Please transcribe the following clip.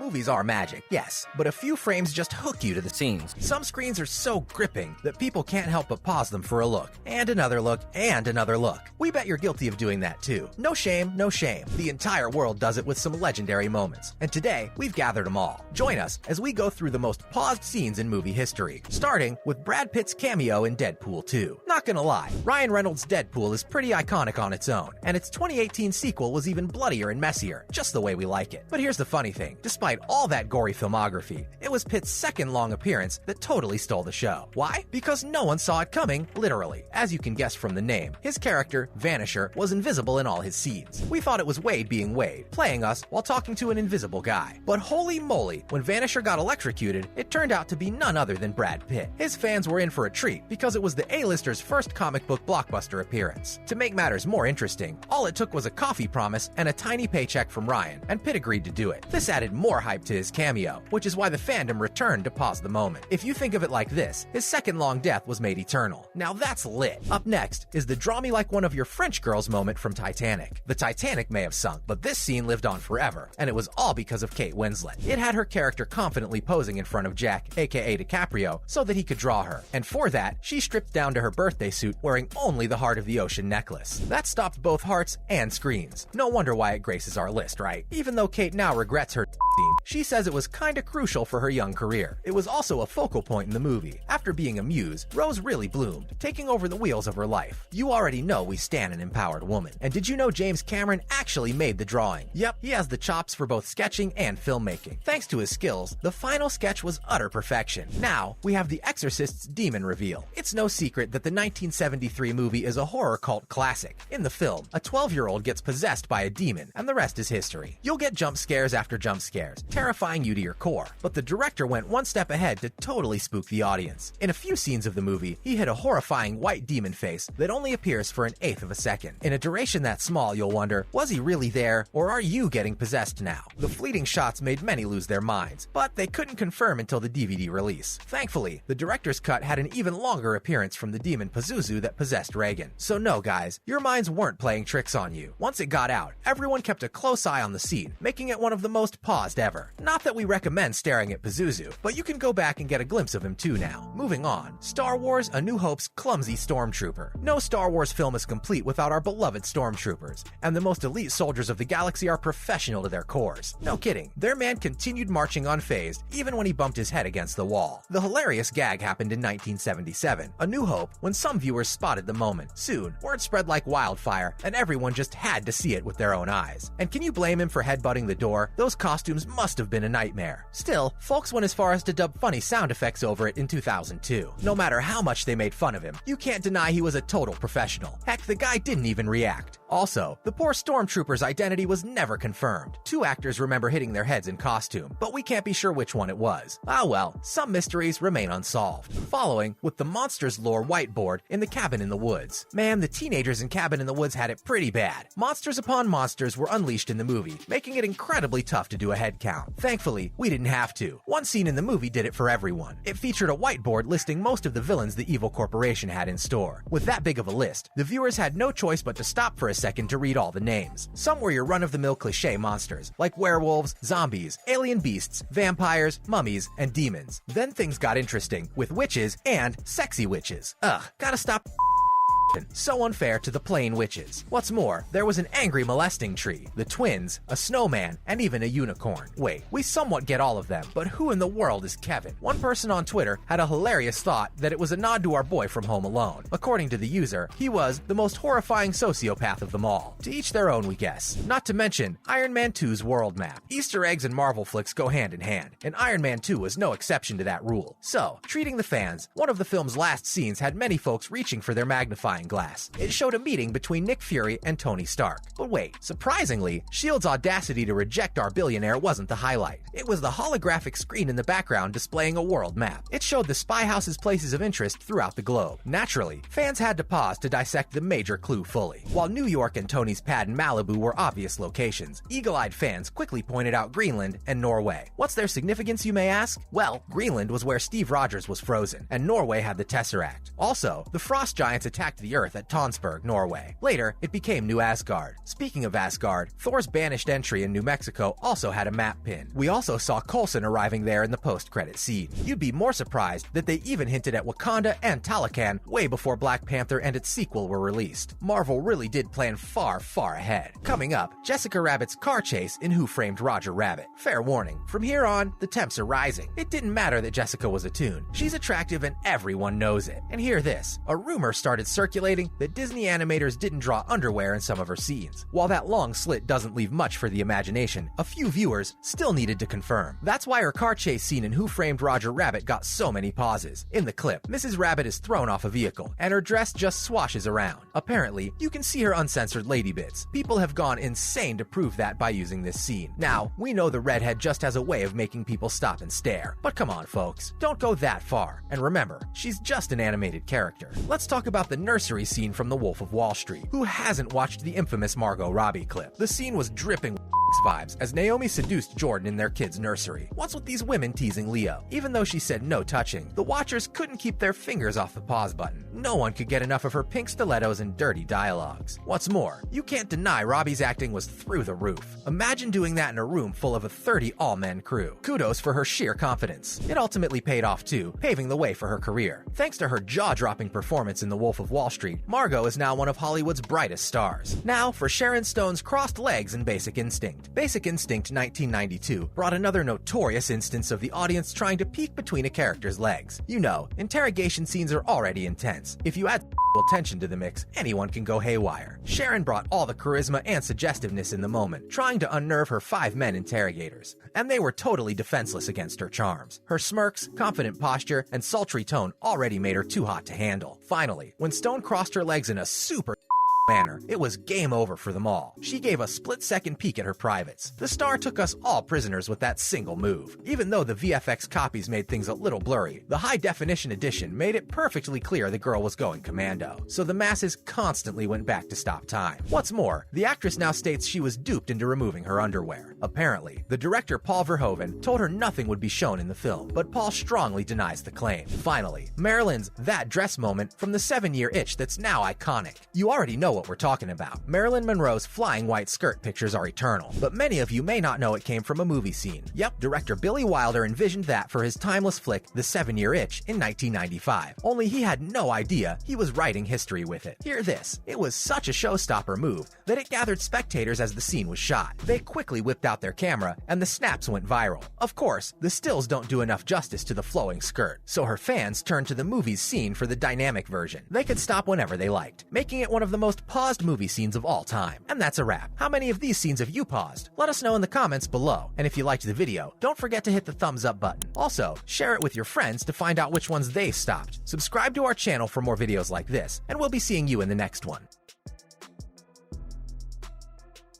Movies are magic, yes, but a few frames just hook you to the Scenes. Some screens are so gripping that people can't help but pause them for a look, and another look, and another look. We bet you're guilty of doing that too. No shame, no shame. The entire world does it with some legendary moments, and today we've gathered them all. Join us as we go through the most paused scenes in movie history, starting with Brad Pitt's cameo in Deadpool 2. Not gonna lie, Ryan Reynolds' Deadpool is pretty iconic on its own, and its 2018 sequel was even bloodier and messier, just the way we like it. But here's the funny thing, despite all that gory filmography, it was Pitt's second long appearance that totally stole the show. Why? Because no one saw it coming, literally. As you can guess from the name, his character, Vanisher, was invisible in all his scenes. We thought it was Wade being Wade, playing us while talking to an invisible guy. But holy moly, when Vanisher got electrocuted, it turned out to be none other than Brad Pitt. His fans were in for a treat because it was the A-lister's first comic book blockbuster appearance. To make matters more interesting, all it took was a coffee promise and a tiny paycheck from Ryan, and Pitt agreed to do it. This added more hype to his cameo, which is why the fandom returned to pause the moment. If you think of it like this, his second long death was made eternal. Now that's lit. Up next is the draw me like one of your French girls moment from Titanic. The Titanic may have sunk, but this scene lived on forever, and it was all because of Kate Winslet. It had her character confidently posing in front of Jack, aka DiCaprio, so that he could draw her, and for that, she stripped down to her birthday suit wearing only the Heart of the Ocean necklace. That stopped both hearts and screens. No wonder why it graces our list, right? Even though Kate now regrets her scene, she says it was kinda crucial for her young career. It was also a focal point in the movie. After being a muse, Rose really bloomed, taking over the wheels of her life. You already know we stan an empowered woman. And did you know James Cameron actually made the drawing? Yep, he has the chops for both sketching and filmmaking. Thanks to his skills, the final sketch was utter perfection. Now, we have The Exorcist's demon reveal. It's no secret that the 1973 movie is a horror cult classic. In the film, a 12-year-old gets possessed by a demon, and the rest is history. You'll get jump scares after jump scares, terrifying you to your core. But the director went one step ahead to totally spook the audience. In a few scenes of the movie, he hid a horrifying white demon face that only appears for 1/8 of a second. In a duration that small, you'll wonder, was he really there, or are you getting possessed now? The fleeting shots made many lose their minds, but they couldn't confirm until the DVD release. Thankfully, the director's cut had an even longer appearance from the demon Pazuzu that possessed Reagan. So no, guys, your minds weren't playing tricks on you. Once it got out, everyone kept a close eye on the scene, making it one of the most paused ever. Not that we recommend staring at Pazuzu, but you can go back and get a glimpse of him too now. Moving on, Star Wars: A New Hope's clumsy stormtrooper. No Star Wars film is complete without our beloved stormtroopers, and the most elite soldiers of the galaxy are professional to their cores. No kidding, their man continued marching unfazed even when he bumped his head against the wall. The hilarious gag happened in 1977, A New Hope, when some viewers spotted the moment. Soon, word spread like wildfire, and everyone just had to see it with their own eyes. And can you blame him for headbutting the door? Those costumes must have been a nightmare. Still, folks went as far as to dub funny sound effects over it in 2002. No matter how much they made fun of him, you can't deny he was a total professional. Heck, the guy didn't even react. Also, the poor stormtrooper's identity was never confirmed. Two actors remember hitting their heads in costume, but we can't be sure which one it was. Ah well, some mysteries remain unsolved. Following with the Monsters lore whiteboard in the Cabin in the Woods. Man, the teenagers in Cabin in the Woods had it pretty bad. Monsters upon monsters were unleashed in the movie, making it incredibly tough to do a head count. Thankfully, we didn't have to. One scene in the movie did it for everyone. It featured a whiteboard listing most of the villains the evil corporation had in store. With that big of a list, the viewers had no choice but to stop for a second to read all the names. Some were your run-of-the-mill cliché monsters, like werewolves, zombies, alien beasts, vampires, mummies, and demons. Then things got interesting, with witches and sexy witches. Ugh, gotta stop so unfair to the plain witches. What's more, there was an angry molesting tree, the twins, a snowman, and even a unicorn. Wait, we somewhat get all of them, but who in the world is Kevin? One person on Twitter had a hilarious thought that it was a nod to our boy from Home Alone. According to the user, he was the most horrifying sociopath of them all. To each their own, we guess. Not to mention Iron Man 2's world map. Easter eggs and Marvel flicks go hand in hand, and Iron Man 2 was no exception to that rule. So, treating the fans, one of the film's last scenes had many folks reaching for their magnifying glass. It showed a meeting between Nick Fury and Tony Stark. But wait, surprisingly, S.H.I.E.L.D.'s audacity to reject our billionaire wasn't the highlight. It was the holographic screen in the background displaying a world map. It showed the Spy House's places of interest throughout the globe. Naturally, fans had to pause to dissect the major clue fully. While New York and Tony's pad in Malibu were obvious locations, eagle-eyed fans quickly pointed out Greenland and Norway. What's their significance, you may ask? Well, Greenland was where Steve Rogers was frozen, and Norway had the Tesseract. Also, the frost giants attacked the the earth at Tonsberg, Norway. Later, it became New Asgard. Speaking of Asgard, Thor's banished entry in New Mexico also had a map pin. We also saw Coulson arriving there in the post-credit scene. You'd be more surprised that they even hinted at Wakanda and Talokan way before Black Panther and its sequel were released. Marvel really did plan far, far ahead. Coming up, Jessica Rabbit's car chase in Who Framed Roger Rabbit. Fair warning, from here on, the temps are rising. It didn't matter that Jessica was a toon. She's attractive and everyone knows it. And hear this, a rumor started circulating that Disney animators didn't draw underwear in some of her scenes. While that long slit doesn't leave much for the imagination, a few viewers still needed to confirm. That's why her car chase scene in Who Framed Roger Rabbit got so many pauses. In the clip, Mrs. Rabbit is thrown off a vehicle, and her dress just swashes around. Apparently, you can see her uncensored lady bits. People have gone insane to prove that by using this scene. Now, we know the redhead just has a way of making people stop and stare. But come on, folks, don't go that far. And remember, she's just an animated character. Let's talk about the nursery scene from The Wolf of Wall Street. Who hasn't watched the infamous Margot Robbie clip? The scene was dripping vibes as Naomi seduced Jordan in their kid's nursery. What's with these women teasing Leo? Even though she said no touching, the watchers couldn't keep their fingers off the pause button. No one could get enough of her pink stilettos and dirty dialogues. What's more, you can't deny Robbie's acting was through the roof. Imagine doing that in a room full of a 30 all-men crew. Kudos for her sheer confidence. It ultimately paid off too, paving the way for her career. Thanks to her jaw-dropping performance in The Wolf of Wall Street, Margot is now one of Hollywood's brightest stars. Now for Sharon Stone's crossed legs in Basic Instinct. Basic Instinct 1992 brought another notorious instance of the audience trying to peek between a character's legs. You know, interrogation scenes are already intense. If you add tension to the mix, anyone can go haywire. Sharon brought all the charisma and suggestiveness in the moment, trying to unnerve her 5 men interrogators. And they were totally defenseless against her charms. Her smirks, confident posture, and sultry tone already made her too hot to handle. Finally, when Stone crossed her legs in a super manner, it was game over for them all. She gave a split-second peek at her privates. The star took us all prisoners with that single move. Even though the VFX copies made things a little blurry, the high-definition edition made it perfectly clear the girl was going commando, so the masses constantly went back to stop time. What's more, the actress now states she was duped into removing her underwear. Apparently, the director Paul Verhoeven told her nothing would be shown in the film, but Paul strongly denies the claim. Finally, Marilyn's "that dress" moment from the 7-Year Itch that's now iconic. You already know what we're talking about. Marilyn Monroe's flying white skirt pictures are eternal, but many of you may not know it came from a movie scene. Yep, director Billy Wilder envisioned that for his timeless flick, The 7-Year Itch, in 1995. Only he had no idea he was writing history with it. Hear this, it was such a showstopper move that it gathered spectators as the scene was shot. They quickly whipped out their camera, and the snaps went viral. Of course, the stills don't do enough justice to the flowing skirt, so her fans turned to the movie's scene for the dynamic version. They could stop whenever they liked, making it one of the most paused movie scenes of all time. And that's a wrap. How many of these scenes have you paused? Let us know in the comments below. And if you liked the video, don't forget to hit the thumbs up button. Also, share it with your friends to find out which ones they stopped. Subscribe to our channel for more videos like this, and we'll be seeing you in the next one.